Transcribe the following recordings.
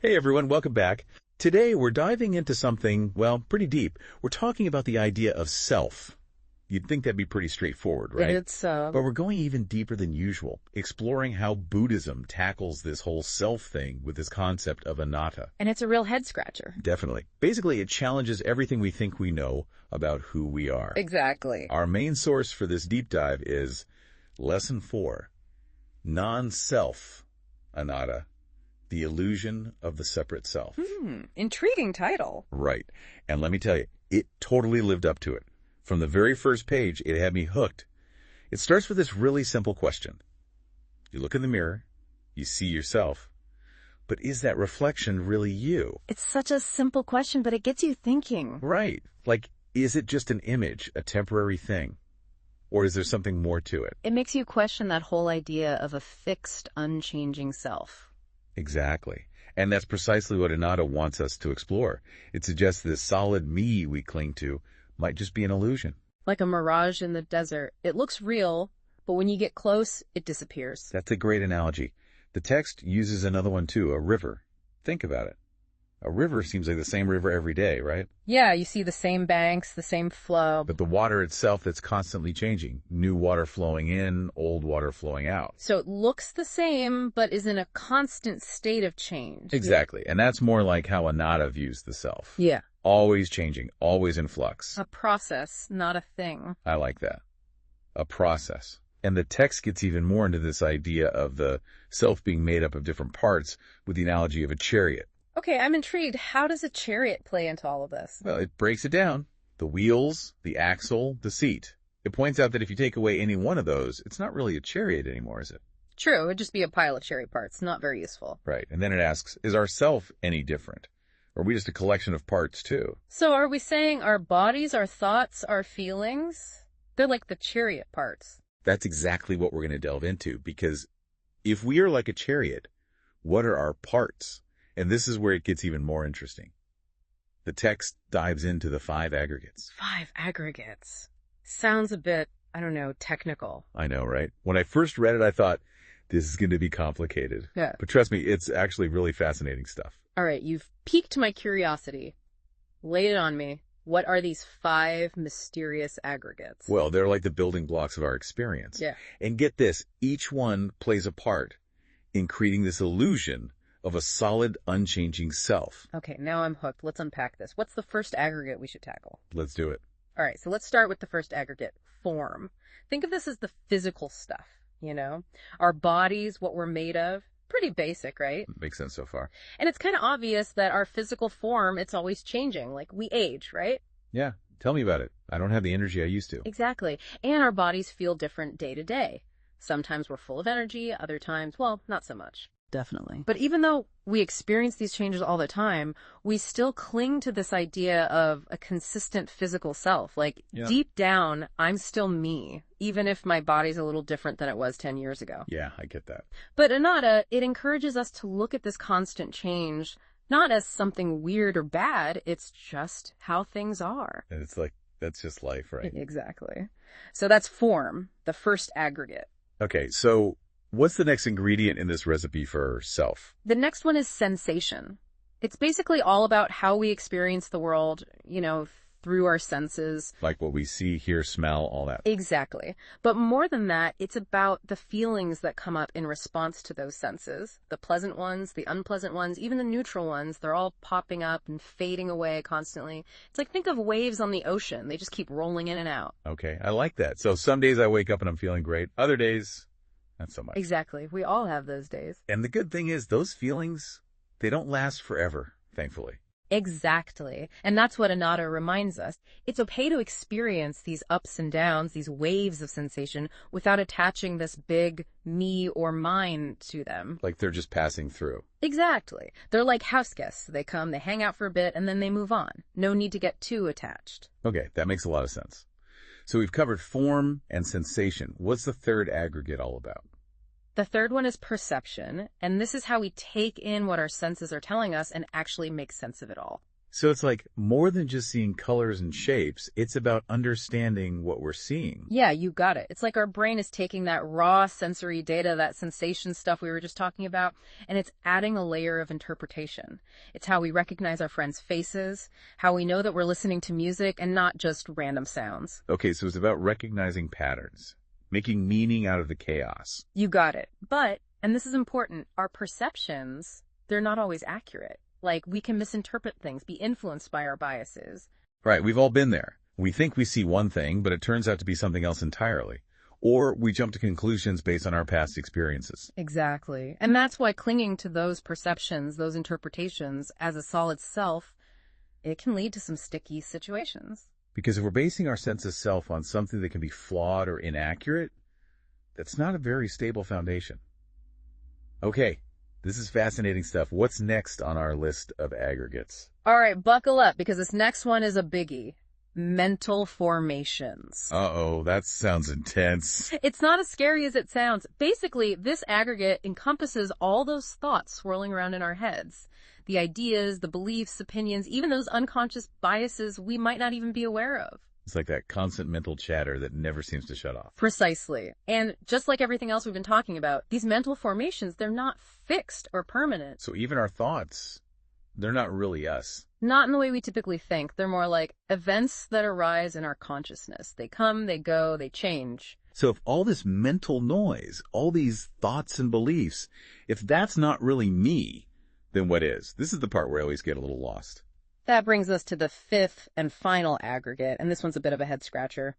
Hey everyone, welcome back. Today we're diving into something, well, pretty deep. We're talking about the idea of self. You'd think that'd be pretty straightforward, right? But we're going even deeper than usual, exploring how Buddhism tackles this whole self thing with this concept of anatta. And it's a real head scratcher. Definitely. Basically, it challenges everything we think we know about who we are. Exactly. Our main source for this deep dive is Lesson 4, Non-Self Anatta. The Illusion of the Separate Self. Intriguing title. Right. And let me tell you, it totally lived up to it. From the very first page, it had me hooked. It starts with this really simple question. You look in the mirror, you see yourself, but is that reflection really you? It's such a simple question, but it gets you thinking. Right. Like, is it just an image, a temporary thing? Or is there something more to it? It makes you question that whole idea of a fixed, unchanging self. Exactly. And that's precisely what Anatta wants us to explore. It suggests this solid me we cling to might just be an illusion. Like a mirage in the desert. It looks real, but when you get close, it disappears. That's a great analogy. The text uses another one too, a river. Think about it. A river seems like the same river every day, right? Yeah, you see the same banks, the same flow. But the water itself that's constantly changing. New water flowing in, old water flowing out. So it looks the same, but is in a constant state of change. Exactly. And that's more like how Anatta views the self. Yeah. Always changing, always in flux. A process, not a thing. I like that. A process. And the text gets even more into this idea of the self being made up of different parts with the analogy of a chariot. Okay, I'm intrigued. How does a chariot play into all of this? Well, it breaks it down. The wheels, the axle, the seat. It points out that if you take away any one of those, it's not really a chariot anymore, is it? True, it'd just be a pile of chariot parts. Not very useful. Right. And then it asks, is our self any different? Or are we just a collection of parts too? So are we saying our bodies, our thoughts, our feelings? They're like the chariot parts. That's exactly what we're going to delve into, because if we are like a chariot, what are our parts? And this is where it gets even more interesting. The text dives into the 5 aggregates. 5 aggregates. Sounds a bit, I don't know, technical. I know, right? When I first read it, I thought, this is going to be complicated. Yeah. But trust me, it's actually really fascinating stuff. All right, you've piqued my curiosity. Lay it on me. What are these 5 mysterious aggregates? Well, they're like the building blocks of our experience. Yeah. And get this, each one plays a part in creating this illusion of a solid, unchanging self. Okay, now I'm hooked. Let's unpack this. What's the first aggregate we should tackle? Let's do it. All right, so let's start with the first aggregate, form. Think of this as the physical stuff, you know? Our bodies, what we're made of. Pretty basic, right? Makes sense so far. And it's kind of obvious that our physical form, it's always changing. Like, we age, right? Yeah, tell me about it. I don't have the energy I used to. Exactly. And our bodies feel different day to day. Sometimes we're full of energy, other times, well, not so much. Definitely. But even though we experience these changes all the time, we still cling to this idea of a consistent physical self. Like, deep down, I'm still me, even if my body's a little different than it was 10 years ago. Yeah, I get that. But Anatta, it encourages us to look at this constant change not as something weird or bad, it's just how things are. And it's like, that's just life, right? Exactly. So that's form, the first aggregate. Okay, so what's the next ingredient in this recipe for self? The next one is sensation. It's basically all about how we experience the world, you know, through our senses. Like what we see, hear, smell, all that. Exactly. But more than that, it's about the feelings that come up in response to those senses. The pleasant ones, the unpleasant ones, even the neutral ones, they're all popping up and fading away constantly. It's like, think of waves on the ocean. They just keep rolling in and out. Okay, I like that. So some days I wake up and I'm feeling great. Other days, not so much. Exactly. We all have those days. And the good thing is those feelings, they don't last forever, thankfully. Exactly. And that's what Anatta reminds us. It's okay to experience these ups and downs, these waves of sensation, without attaching this big me or mine to them. Like they're just passing through. Exactly. They're like house guests. They come, they hang out for a bit, and then they move on. No need to get too attached. Okay, that makes a lot of sense. So we've covered form and sensation. What's the third aggregate all about? The third one is perception, and this is how we take in what our senses are telling us and actually make sense of it all. So it's like more than just seeing colors and shapes. It's about understanding what we're seeing. Yeah, you got it. It's like our brain is taking that raw sensory data, that sensation stuff we were just talking about, and it's adding a layer of interpretation. It's how we recognize our friends' faces, how we know that we're listening to music and not just random sounds. Okay, so it's about recognizing patterns, making meaning out of the chaos. You got it. But, and this is important, our perceptions, they're not always accurate. Like, we can misinterpret things, be influenced by our biases. Right, we've all been there. We think we see one thing, but it turns out to be something else entirely. Or we jump to conclusions based on our past experiences. Exactly. And that's why clinging to those perceptions, those interpretations as a solid self, it can lead to some sticky situations. Because if we're basing our sense of self on something that can be flawed or inaccurate, that's not a very stable foundation. Okay. This is fascinating stuff. What's next on our list of aggregates? All right, buckle up, because this next one is a biggie. Mental formations. Uh-oh, that sounds intense. It's not as scary as it sounds. Basically, this aggregate encompasses all those thoughts swirling around in our heads. The ideas, the beliefs, opinions, even those unconscious biases we might not even be aware of. It's like that constant mental chatter that never seems to shut off. Precisely. And just like everything else we've been talking about, these mental formations, they're not fixed or permanent. So even our thoughts, they're not really us. Not in the way we typically think. They're more like events that arise in our consciousness. They come, they go, they change. So if all this mental noise, all these thoughts and beliefs, if that's not really me, then what is? This is the part where I always get a little lost. That brings us to the fifth and final aggregate, and this one's a bit of a head-scratcher.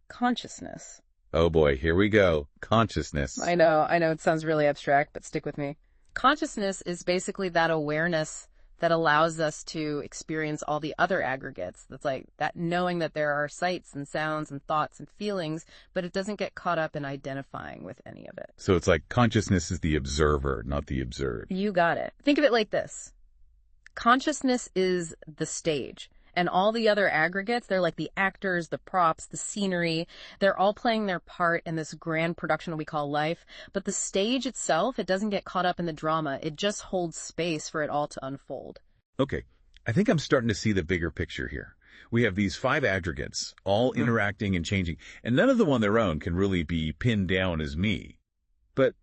Consciousness. Oh boy, here we go. Consciousness. I know, it sounds really abstract, but stick with me. Consciousness is basically that awareness that allows us to experience all the other aggregates. That's like that knowing that there are sights and sounds and thoughts and feelings, but it doesn't get caught up in identifying with any of it. So it's like consciousness is the observer, not the observed. You got it. Think of it like this. Consciousness is the stage, and all the other aggregates, they're like the actors, the props, the scenery. They're all playing their part in this grand production we call life. But the stage itself, it doesn't get caught up in the drama. It just holds space for it all to unfold. Okay, I think I'm starting to see the bigger picture here. We have these 5 aggregates, all interacting and changing, and none of them on their own can really be pinned down as me. But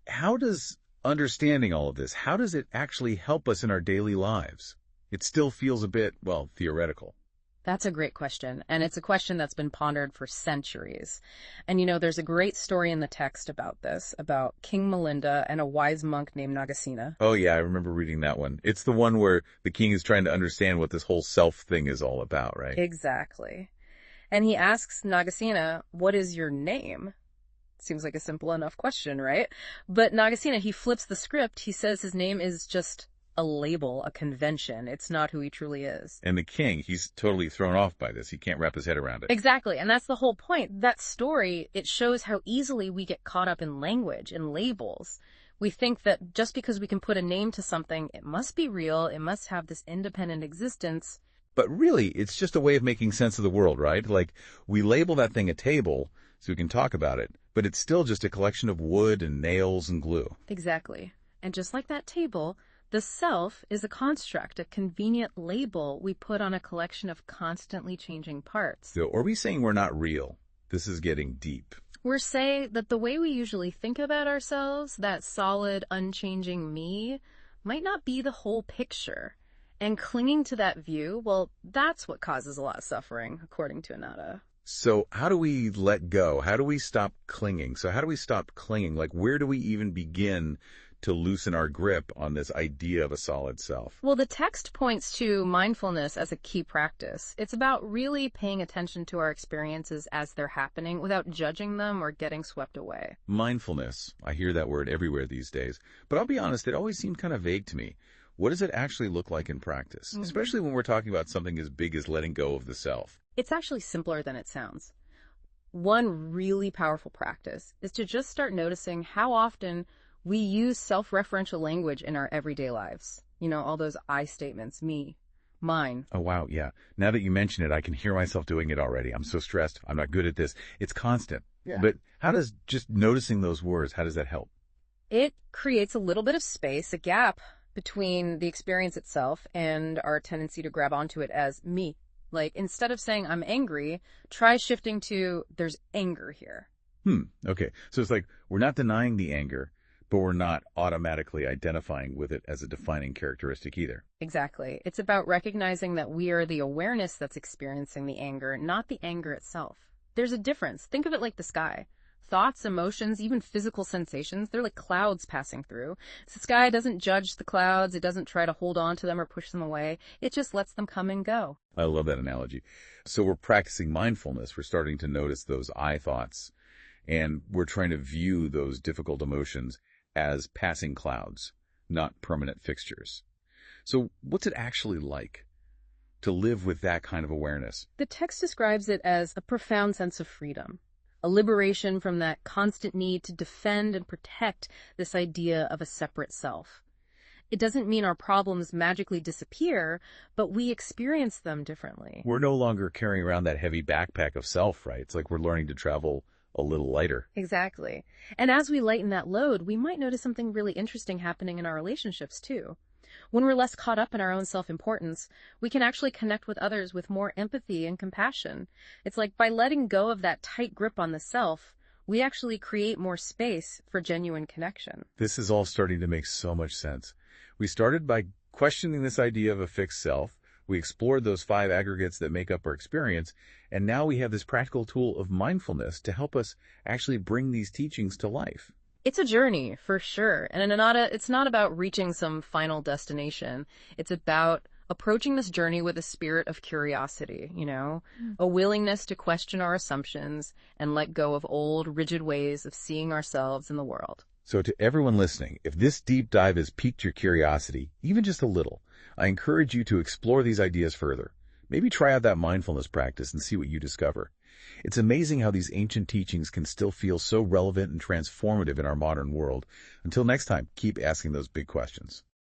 how does understanding all of this, how does it actually help us in our daily lives? It still feels a bit, well, theoretical. That's a great question, and it's a question that's been pondered for centuries. And there's a great story in the text about this, about King Milinda and a wise monk named Nagasena. Oh yeah, I remember reading that one. It's the one where the king is trying to understand what this whole self thing is all about, right? Exactly. And he asks Nagasena, "What is your name?" Seems like a simple enough question, right? But Nagasena, he flips the script. He says his name is just a label, a convention. It's not who he truly is. And the king, he's totally thrown off by this. He can't wrap his head around it. Exactly. And that's the whole point. That story, it shows how easily we get caught up in language and labels. We think that just because we can put a name to something, it must be real. It must have this independent existence. But really, it's just a way of making sense of the world, right? Like, we label that thing a table so we can talk about it, but it's still just a collection of wood and nails and glue. Exactly. And just like that table, the self is a construct, a convenient label we put on a collection of constantly changing parts. So are we saying we're not real? This is getting deep. We're saying that the way we usually think about ourselves, that solid, unchanging me, might not be the whole picture. And clinging to that view, well, that's what causes a lot of suffering, according to Anatta. So how do we let go? How do we stop clinging? So how do we stop clinging? Like, where do we even begin to loosen our grip on this idea of a solid self? Well, the text points to mindfulness as a key practice. It's about really paying attention to our experiences as they're happening without judging them or getting swept away. Mindfulness. I hear that word everywhere these days. But I'll be honest, it always seemed kind of vague to me. What does it actually look like in practice? Especially when we're talking about something as big as letting go of the self. It's actually simpler than it sounds. One really powerful practice is to just start noticing how often we use self-referential language in our everyday lives. All those I statements, me, mine. Oh, wow, yeah. Now that you mention it, I can hear myself doing it already. I'm so stressed. I'm not good at this. It's constant. Yeah. But how does just noticing those words, how does that help? It creates a little bit of space, a gap, between the experience itself and our tendency to grab onto it as me. Like, instead of saying I'm angry, try shifting to there's anger here. Okay. So it's like we're not denying the anger, but we're not automatically identifying with it as a defining characteristic either. Exactly. It's about recognizing that we are the awareness that's experiencing the anger, not the anger itself. There's a difference. Think of it like the sky. Thoughts, emotions, even physical sensations, they're like clouds passing through. The sky doesn't judge the clouds. It doesn't try to hold on to them or push them away. It just lets them come and go. I love that analogy. So we're practicing mindfulness. We're starting to notice those I thoughts, and we're trying to view those difficult emotions as passing clouds, not permanent fixtures. So what's it actually like to live with that kind of awareness? The text describes it as a profound sense of freedom. A liberation from that constant need to defend and protect this idea of a separate self. It doesn't mean our problems magically disappear, but we experience them differently. We're no longer carrying around that heavy backpack of self, right? It's like we're learning to travel a little lighter. Exactly. And as we lighten that load, we might notice something really interesting happening in our relationships too. When we're less caught up in our own self-importance, we can actually connect with others with more empathy and compassion. It's like by letting go of that tight grip on the self, we actually create more space for genuine connection. This is all starting to make so much sense. We started by questioning this idea of a fixed self. We explored those 5 aggregates that make up our experience, and now we have this practical tool of mindfulness to help us actually bring these teachings to life. It's a journey, for sure. And in Anatta, it's not about reaching some final destination. It's about approaching this journey with a spirit of curiosity, a willingness to question our assumptions and let go of old, rigid ways of seeing ourselves in the world. So to everyone listening, if this deep dive has piqued your curiosity, even just a little, I encourage you to explore these ideas further. Maybe try out that mindfulness practice and see what you discover. It's amazing how these ancient teachings can still feel so relevant and transformative in our modern world. Until next time, keep asking those big questions.